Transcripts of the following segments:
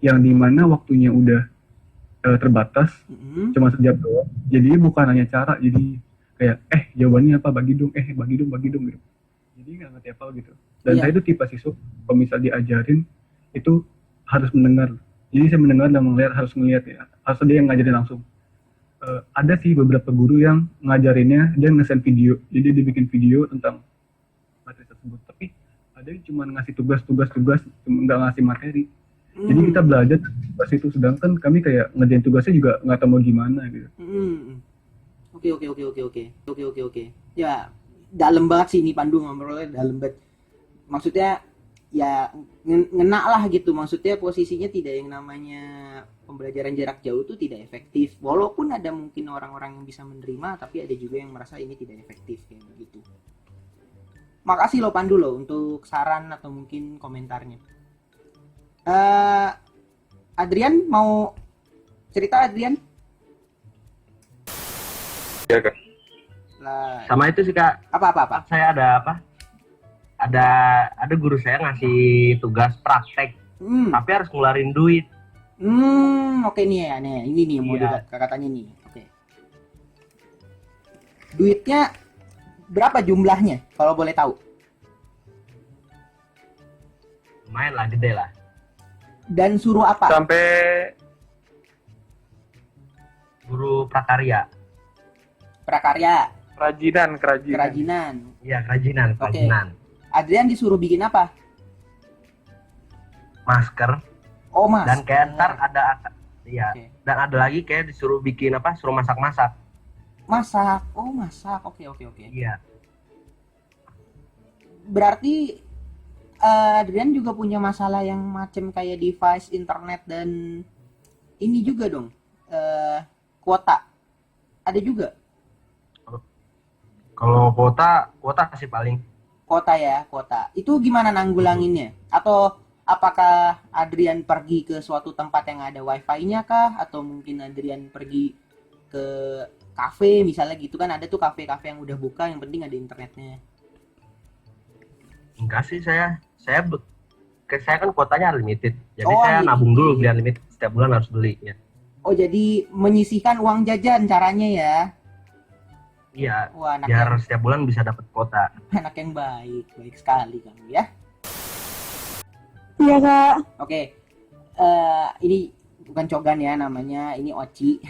yang dimana waktunya udah terbatas, cuma sejam doang. Jadi bukan hanya cara, jadi kayak jawabannya apa, bagi dong gitu. Jadi nggak ngerti apa gitu. Dan saya itu tipe siswa kalau misal diajarin itu harus mendengar. Jadi saya mendengar dan melihat, harus ngelihat ya. Harus dia yang ngajarin langsung. Ada sih beberapa guru yang ngajarinnya dia nge-send video. Jadi dia bikin video tentang materi tersebut. Tapi ada yang cuma ngasih tugas, nggak ngasih materi. Jadi kita belajar tugas itu, sedangkan kami kayak ngerjain tugasnya juga nggak tahu mau gimana gitu. Oke. Ya, dalam banget sih ini Pandu, ngobrolnya dalam banget. Maksudnya ya ngena lah gitu. Maksudnya posisinya tidak yang namanya pembelajaran jarak jauh itu tidak efektif. Walaupun ada mungkin orang-orang yang bisa menerima, tapi ada juga yang merasa ini tidak efektif kayak begitu. Makasih lo Pandu lo untuk saran atau mungkin komentarnya. Adrian mau cerita, Adrian? Ya Kak. Sama itu sih Kak. Apa? Saya ada guru saya ngasih tugas praktek, tapi harus ngeluarin duit. Oke nih ya, ini nih mau katanya nih. Oke. Duitnya berapa jumlahnya kalau boleh tahu? Lumayan lah, gede lah. Dan suruh apa? Sampai guru prakarya. Kerajinan. Iya, kerajinan. Oke. Adrian disuruh bikin apa? Masker. Oh, masker. Dan kayak ntar ada dan ada lagi kayak disuruh bikin apa? Suruh masak-masak. Masak. Oh, masak. Oke. Iya. Berarti Adrian juga punya masalah yang macam kayak device internet dan ini juga dong. Kuota. Ada juga. Kalau kuota sih paling. Kuota. Itu gimana nanggulanginnya? Atau apakah Adrian pergi ke suatu tempat yang ada wifi-nya kah? Atau mungkin Adrian pergi ke kafe misalnya gitu kan? Ada tuh kafe-kafe yang udah buka, yang penting ada internetnya. Enggak sih, saya kan kuotanya unlimited. Jadi saya nabung dulu beli unlimited, setiap bulan harus beli ya. Oh, jadi menyisihkan uang jajan caranya ya? Iya, biar setiap bulan bisa dapat kuota. Anak yang baik sekali kamu ya. Iya Kak. Oke, ini bukan Cogan ya namanya, ini Oci.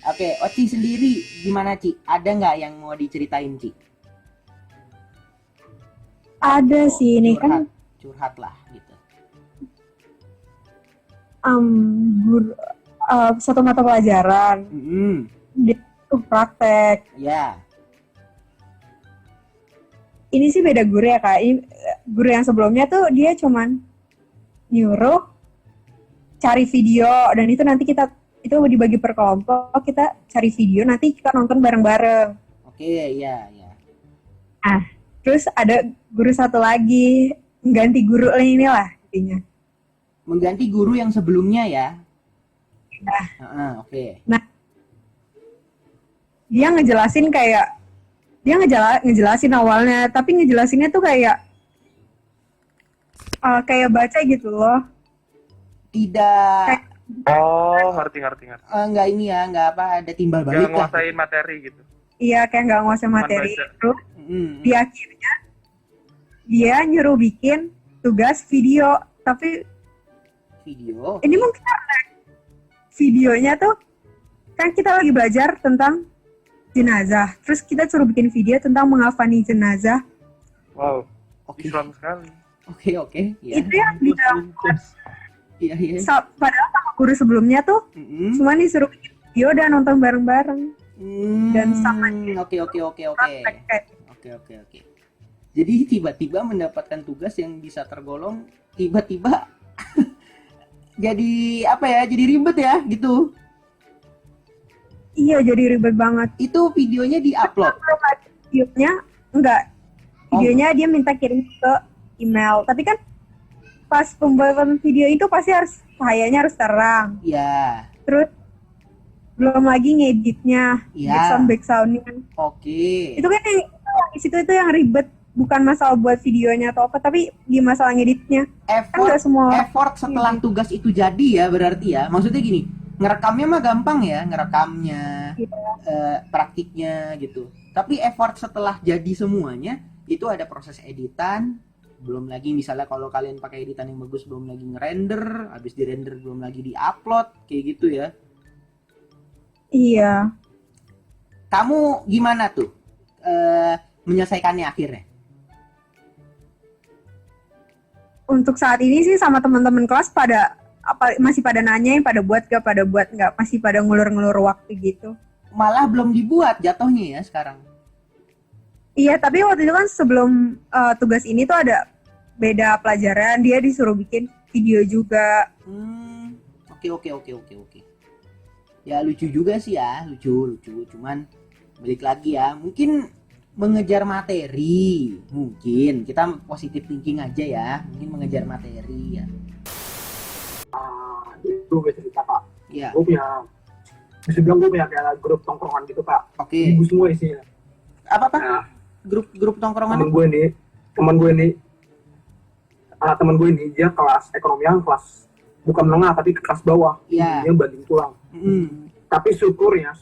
Oke, Oci sendiri gimana Ci? Ada nggak yang mau diceritain Ci? Ada sih, ini kan curhat lah gitu. Guru satu mata pelajaran dia tuh praktek. Ya. Ini sih beda guru ya Kak. Ini, guru yang sebelumnya tuh dia cuman nyuruh cari video, dan itu nanti kita itu dibagi per kelompok, kita cari video, nanti kita nonton bareng-bareng. Oke, iya. Terus ada guru satu lagi mengganti guru ini lah intinya. Mengganti guru yang sebelumnya ya. Oke. Nah, dia ngejelasin awalnya, tapi ngejelasinnya tuh kayak baca gitu loh. Tidak. Ngerti. Enggak ini ya, enggak ada timbal balik. Nggak nguasain materi gitu. Iya, kayak nggak nguasain materi itu. Di akhirnya dia nyuruh bikin tugas video, tapi video. Ini mungkin karena videonya tuh kan kita lagi belajar tentang jenazah, terus kita suruh bikin video tentang mengafani jenazah. Wow, Islam sekali. Oke. Ya. Itu yang bilang. Iya. Padahal sama guru sebelumnya tuh cuma disuruh bikin video dan nonton bareng-bareng. Dan sama. Oke. Jadi tiba-tiba mendapatkan tugas yang bisa tergolong tiba-tiba jadi apa ya? Jadi ribet ya gitu. Iya, jadi ribet banget. Itu videonya di-upload. Videonya enggak. Videonya dia minta kirim ke email. Tapi kan pas pembuatan video itu pasti harus cahayanya harus terang. Iya. Terus belum lagi ngeditnya, backsoundnya. Oke. Itu kan yang di situ itu yang ribet. bukan masalah buat videonya atau apa, tapi di masalah ngeditnya. Kan nggak semua effort setelah tugas itu jadi ya, berarti ya. Maksudnya gini, ngerekamnya mah gampang ya, ngerekamnya, praktiknya gitu. Tapi effort setelah jadi semuanya itu ada proses editan, belum lagi misalnya kalau kalian pakai editan yang bagus, belum lagi ngerender, habis dirender belum lagi diupload, kayak gitu ya. Iya. Kamu gimana tuh menyelesaikannya akhirnya? Untuk saat ini sih sama teman-teman kelas masih pada nanyain, pada buat nggak, masih pada ngulur-ngulur waktu gitu. Malah belum dibuat jatuhnya ya sekarang. Iya, tapi waktu itu kan sebelum tugas ini tuh ada beda pelajaran, dia disuruh bikin video juga. Oke. Ya lucu juga sih ya, lucu. Cuman balik lagi ya, mungkin mengejar materi, mungkin kita positive thinking aja ya, mungkin mengejar materi ya. Itu gue cerita Pak. Iya. Gue bisa bilang gue punya kayak grup tongkrongan gitu Pak. Oke. Ibu semua isinya. Apa? Nah, Grup tongkrongan? teman gue ini dia kelas ekonomi yang kelas bukan menengah tapi kelas bawah. Iya. Dia banding tulang. Tapi syukurnya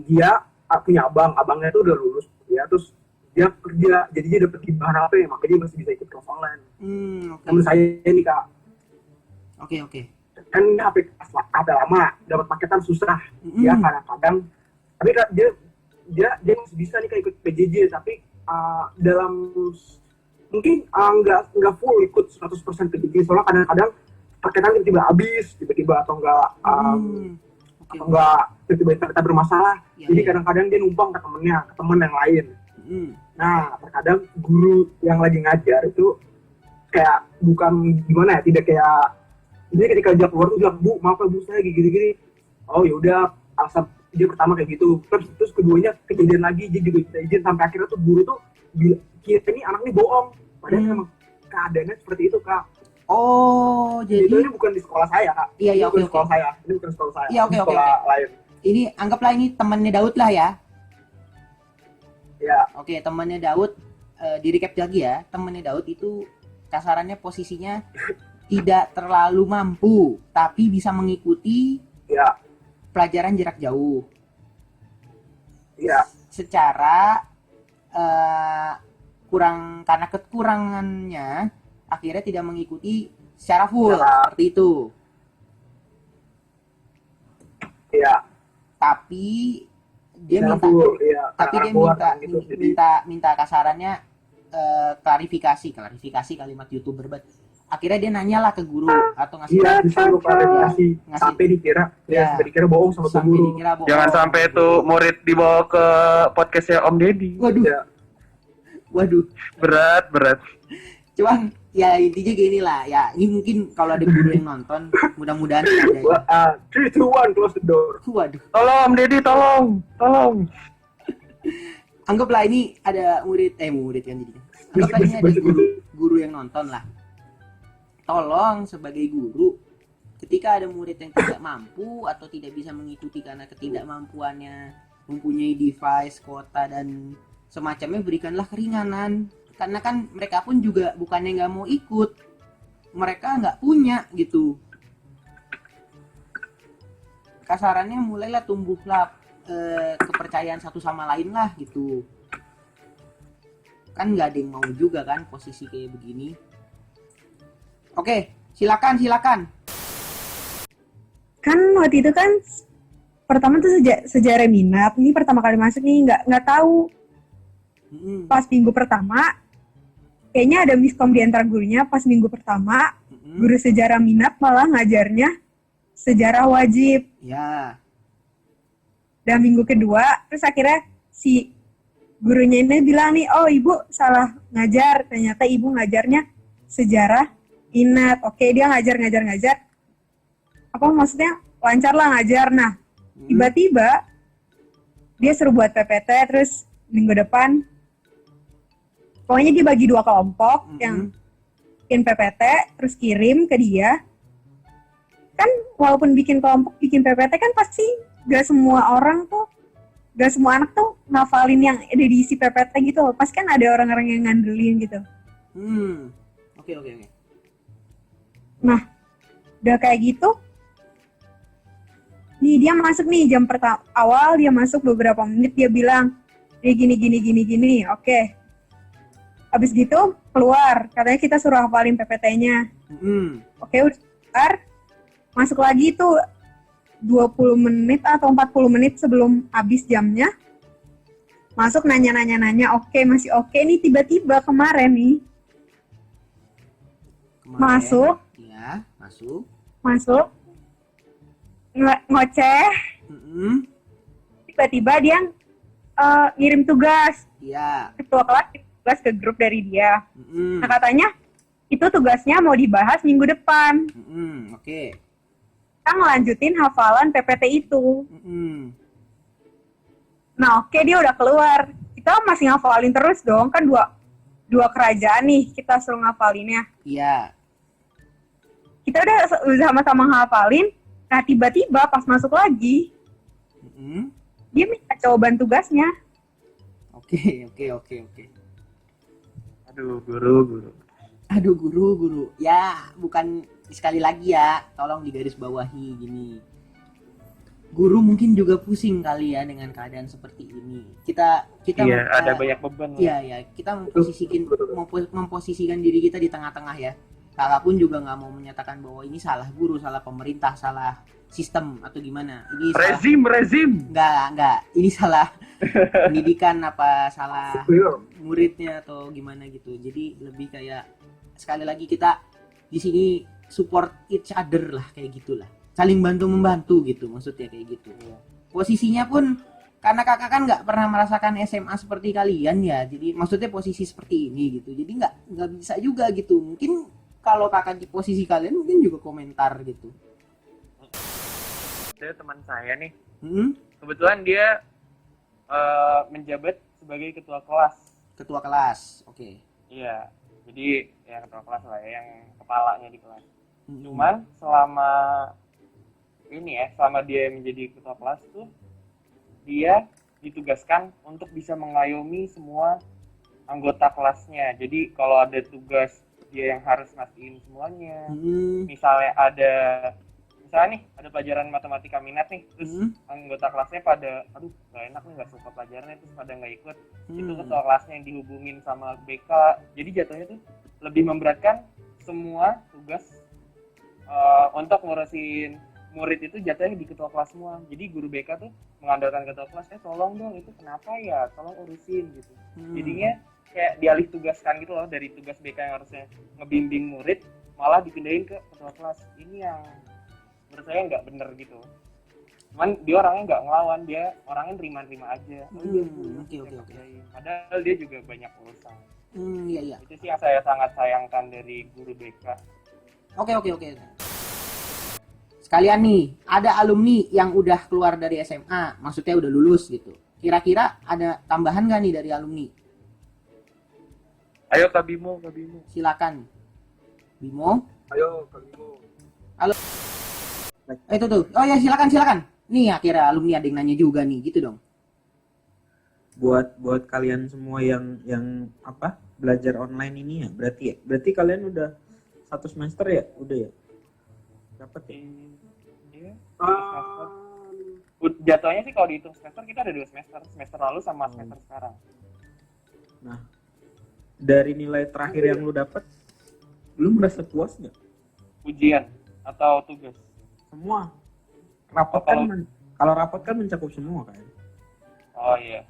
dia punya abangnya tuh udah lulus ya, terus dia kerja, jadi dia dapat bahan HP, makanya dia masih bisa ikut kelas online. Okay. Temen saya ini Kak, Oke. kan ini HP lama, dapat paketan susah, ya kadang-kadang, tapi Kak, dia masih bisa nih Kak ikut PJJ, tapi dalam mungkin nggak full ikut 100% PJJ, soalnya kadang-kadang paketan tiba-tiba habis, atau enggak enggak tiba-tiba kita bermasalah, jadi kadang-kadang dia numpang ke temen yang lain. Nah, terkadang guru yang lagi ngajar itu kayak bukan gimana ya, tidak kayak dia ketika ajak keluar tuh bilang, Bu, maaf ya Bu, saya gini-gini. Oh yaudah, alasan dia pertama kayak gitu, terus keduanya kejadian lagi, dia juga bisa izin, sampai akhirnya tuh guru tuh kira ini anak ini bohong, padahal emang keadaannya seperti itu Kak. Oh, jadi ini bukan di sekolah saya Kak. Iya, oke. Sekolah saya. Ini bukan sekolah saya. Iya, oke. Lain. Ini anggaplah ini temannya Daud lah ya. Ya. Oke, temannya Daud, di recap lagi ya. Temannya Daud itu kasarannya posisinya tidak terlalu mampu, tapi bisa mengikuti pelajaran jarak jauh. Iya. Secara karena kekurangannya akhirnya tidak mengikuti secara full, seperti itu. Iya. Tapi dia minta kasarannya klarifikasi kalimat YouTuber banget. Akhirnya dia nanya lah ke guru atau ngasih klarifikasi sampai dikira bohong sama guru. Jangan sampai itu murid dibawa ke podcastnya Om Deddy. Waduh. Berat. Cuman ya intinya gini lah ya, ini mungkin kalau ada guru yang nonton, mudah-mudahan ada. 3, 2, 1, close the door. Waduh. Tolong Om Deddy, tolong. Anggaplah ini ada murid kan jadinya. Anggaplah ini ada guru yang nonton lah. Tolong sebagai guru, ketika ada murid yang tidak mampu atau tidak bisa mengikuti karena ketidakmampuannya mempunyai device, kuota dan semacamnya, berikanlah keringanan. Karena kan mereka pun juga bukannya nggak mau ikut, mereka nggak punya gitu. Kasarannya mulailah tumbuhlah kepercayaan satu sama lain lah gitu. Kan nggak ada yang mau juga kan posisi kayak begini. Oke, silakan. Kan waktu itu kan pertama tuh sejarah minat, ini pertama kali masuk nih, nggak tahu. Pas minggu pertama kayaknya ada miskom di antara gurunya. Pas minggu pertama guru sejarah minat malah ngajarnya sejarah wajib ya. Dan minggu kedua terus akhirnya si gurunya ini bilang nih, oh ibu salah ngajar, ternyata ibu ngajarnya sejarah minat. Oke, dia ngajar apa maksudnya lancar lah ngajar. Nah tiba-tiba dia suruh buat PPT, terus minggu depan pokoknya dia bagi 2 kelompok yang bikin PPT terus kirim ke dia. Kan walaupun bikin kelompok bikin PPT kan pasti gak semua orang tuh gak semua anak tuh ngafalin yang ada di isi PPT gitu loh. Pas kan ada orang-orang yang ngandelin gitu. Oke. Nah, udah kayak gitu, nih dia masuk nih jam pertama awal, dia masuk beberapa menit, dia bilang dia gini. Oke. Habis gitu keluar, katanya kita suruh hafalin PPT-nya. Oke, udah keluar, masuk lagi tuh 20 menit atau 40 menit sebelum habis jamnya. Masuk nanya, oke, masih oke nih, tiba-tiba kemarin nih. Masuk. Ya, masuk. Ngoceh. Tiba-tiba dia ngirim tugas. Iya. Ketua kelas ngirim tugas ke grup dari dia. Nah, katanya itu tugasnya mau dibahas minggu depan. Oke. Kita ngelanjutin hafalan PPT itu. Nah, oke, dia udah keluar. Kita masih ngafalin terus dong, kan dua kerajaan nih kita suruh ngafalinnya. Iya. Kita udah sama-sama ngafalin. Nah, tiba-tiba pas masuk lagi, dia minta jawaban tugasnya. Oke. Aduh, Guru. Ya, bukan sekali lagi ya, tolong digarisbawahi gini. Guru mungkin juga pusing kali ya dengan keadaan seperti ini. Kita Iya, ada banyak beban. Iya, kita memposisikan diri kita di tengah-tengah ya. Kakak pun juga nggak mau menyatakan bahwa ini salah guru, salah pemerintah, salah sistem atau gimana. Ini Rezim. Enggak. Ini salah pendidikan apa salah muridnya atau gimana gitu. Jadi lebih kayak sekali lagi kita di sini support each other lah, kayak gitulah. Saling bantu membantu gitu, maksudnya kayak gitu. Posisinya pun karena kakak kan nggak pernah merasakan SMA seperti kalian ya, jadi maksudnya posisi seperti ini gitu. Jadi nggak bisa juga gitu. Mungkin kalau kakak di posisi kalian mungkin juga komentar gitu. Saya teman saya nih, kebetulan dia menjabat sebagai ketua kelas. Ketua kelas, oke. Iya, jadi ya ketua kelas lah ya, yang kepalanya di kelas. Cuman selama dia menjadi ketua kelas tuh, dia ditugaskan untuk bisa mengayomi semua anggota kelasnya. Jadi kalau ada tugas dia yang harus ngastiin semuanya. Misalnya nih ada pelajaran matematika minat nih, terus anggota kelasnya pada gak enak nih, gak suka pelajarannya, terus pada gak ikut. Itu ketua kelasnya yang dihubungin sama BK. Jadi jatuhnya tuh lebih memberatkan semua tugas untuk ngurusin murid itu jatuhnya di ketua kelas semua. Jadi guru BK tuh mengandalkan ketua kelas, tolong dong itu kenapa ya, tolong urusin gitu. Jadinya kayak dialih tugaskan gitu loh, dari tugas BK yang harusnya ngebimbing murid malah dipindahin ke ketua kelas. Ini yang menurut saya nggak bener gitu. Cuman dia orangnya nggak ngelawan, dia orangnya terima-terima aja. Oke. Padahal dia juga banyak urusan. Iya. Itu sih yang saya sangat sayangkan dari guru BK. Oke. Sekalian nih, ada alumni yang udah keluar dari SMA, maksudnya udah lulus gitu. Kira-kira ada tambahan nggak nih dari alumni? Ayo Kak Bimo. Silakan. Bimo. Ayo, Kak Bimo. Halo. Itu tuh. Oh ya, silakan. Nih akhirnya alumni ada yang nanya juga nih, gitu dong. Buat kalian semua yang belajar online ini ya, berarti kalian udah 1 semester ya, udah ya? Dapat ya? Iya. Jatuhnya sih kalau dihitung semester kita ada 2 semester lalu sama semester sekarang. Nah, dari nilai terakhir yang lu dapat, lu merasa puas nggak? Ujian atau tugas? Semua. Kalau rapot kan mencakup semua kan? Oh iya.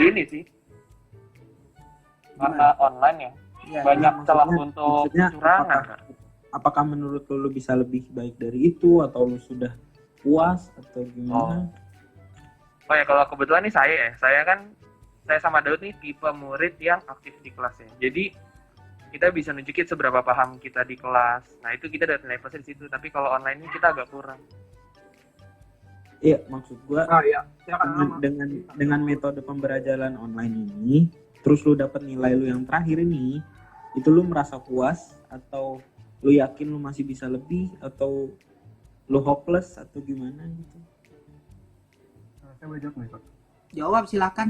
Ini sih karena online ya, banyak celah untuk kecurangan. Apakah menurut lu bisa lebih baik dari itu, atau lu sudah puas atau gimana? Oh ya, kalau kebetulan nih saya sama Daud nih tipe murid yang aktif di kelas ya. Jadi kita bisa nunjukin seberapa paham kita di kelas. Nah itu kita dapat nilai plus di situ. Tapi kalau online ini kita agak kurang. Iya, maksud gua Iya. dengan metode pembelajaran online ini, terus lu dapat nilai lu yang terakhir ini, itu lu merasa puas atau lu yakin lu masih bisa lebih, atau lu hopeless atau gimana gitu? Saya boleh jawab nggak kok? Jawab silakan.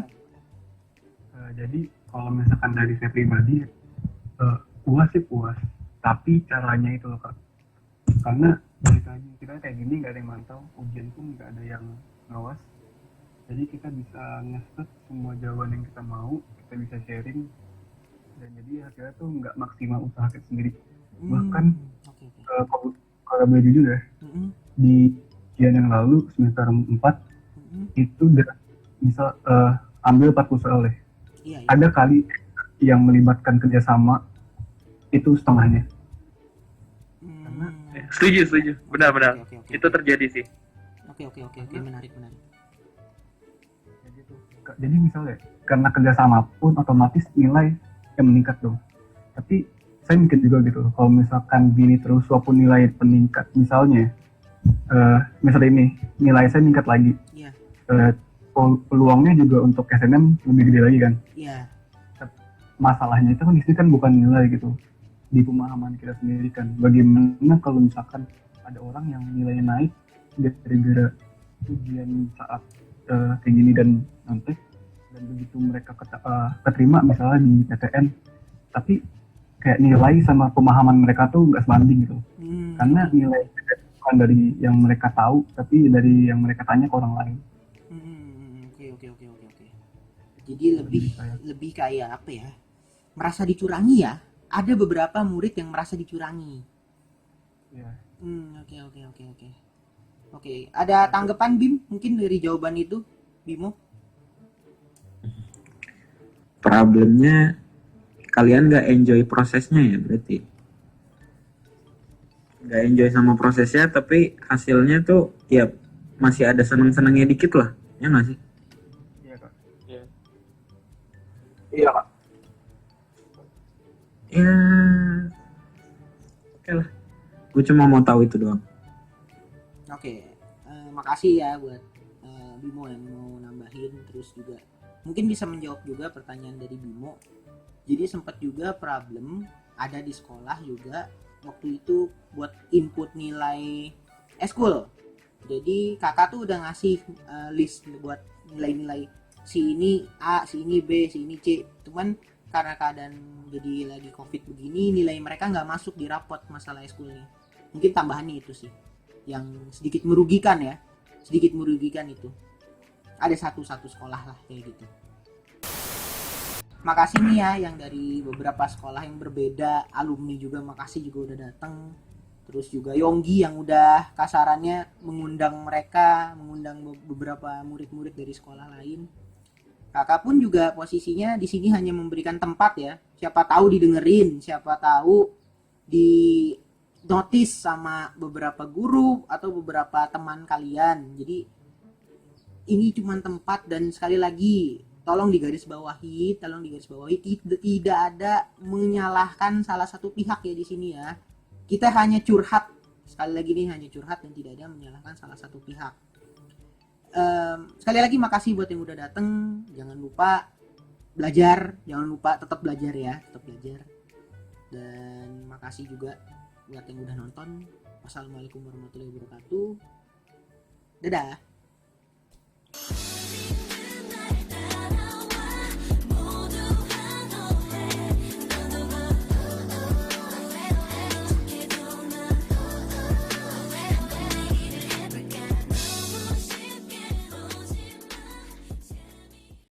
Jadi kalau misalkan dari saya pribadi, puas sih puas, tapi caranya itu loh kak. Karena balik lagi kita kayak gini nggak ada yang mantau, ujian pun nggak ada yang ngawas. Jadi kita bisa nge-set semua jawaban yang kita mau, kita bisa sharing, dan jadi hasilnya tuh nggak maksimal usaha kita sendiri. Bahkan Oke. kalau boleh jujur ya, di ujian yang lalu semester 4 itu udah misal ambil 40 soal deh. Iya. Ada kali yang melibatkan kerjasama itu setengahnya. Setuju. Benar. Oke. Itu terjadi sih. Oke, menarik. Jadi misalnya karena kerjasama pun otomatis nilai yang meningkat dong. Tapi saya mikir juga gitu, kalau misalkan gini terus walaupun nilai peningkat, misalnya misalnya ini nilai saya meningkat lagi, Iya. Peluangnya juga untuk SNM lebih gede lagi kan. Iya. Masalahnya itu kan di sini kan bukan nilai gitu, di pemahaman kita sendiri kan. Bagaimana kalau misalkan ada orang yang nilainya naik gara-gara ujian saat kayak gini dan nanti, dan begitu mereka keterima misalnya di PTN, tapi kayak nilai sama pemahaman mereka tuh nggak sebanding gitu. Karena nilai bukan dari yang mereka tahu, tapi dari yang mereka tanya ke orang lain. Oke. Jadi lebih kayak apa ya? Merasa dicurangi ya? Ada beberapa murid yang merasa dicurangi. Ya. Oke. Oke, ada tanggapan Bim mungkin dari jawaban itu, Bimo? Problemnya kalian nggak enjoy prosesnya ya berarti. Nggak enjoy sama prosesnya, tapi hasilnya tuh ya masih ada seneng-senengnya dikit lah, ya nggak sih? Iya kak. Iya kak. Ya, oke lah. Gue cuma mau tahu itu doang. Oke, makasih ya buat Bimo yang mau nambahin, terus juga mungkin bisa menjawab juga pertanyaan dari Bimo. Jadi sempat juga problem ada di sekolah juga waktu itu buat input nilai eskul. Jadi kakak tuh udah ngasih list buat nilai-nilai si ini A, si ini B, si ini C. Cuman karena keadaan jadi lagi COVID begini, nilai mereka nggak masuk di rapot masalah eskulnya. Mungkin tambahannya itu sih yang sedikit merugikan ya, itu. Ada satu sekolah lah kayak gitu. Makasih nih ya yang dari beberapa sekolah yang berbeda, alumni juga makasih juga udah datang. Terus juga Yonggi yang udah kasarannya mengundang beberapa murid-murid dari sekolah lain. Kakak pun juga posisinya di sini hanya memberikan tempat ya. Siapa tahu didengerin, siapa tahu di notice sama beberapa guru atau beberapa teman kalian. Jadi ini cuma tempat, dan sekali lagi tolong digarisbawahi, tidak ada menyalahkan salah satu pihak ya di sini ya. Kita hanya curhat, sekali lagi nih hanya curhat dan tidak ada menyalahkan salah satu pihak. Sekali lagi makasih buat yang udah datang. Jangan lupa belajar, tetap belajar ya, Dan makasih juga buat yang udah nonton. Wassalamualaikum warahmatullahi wabarakatuh. Dadah.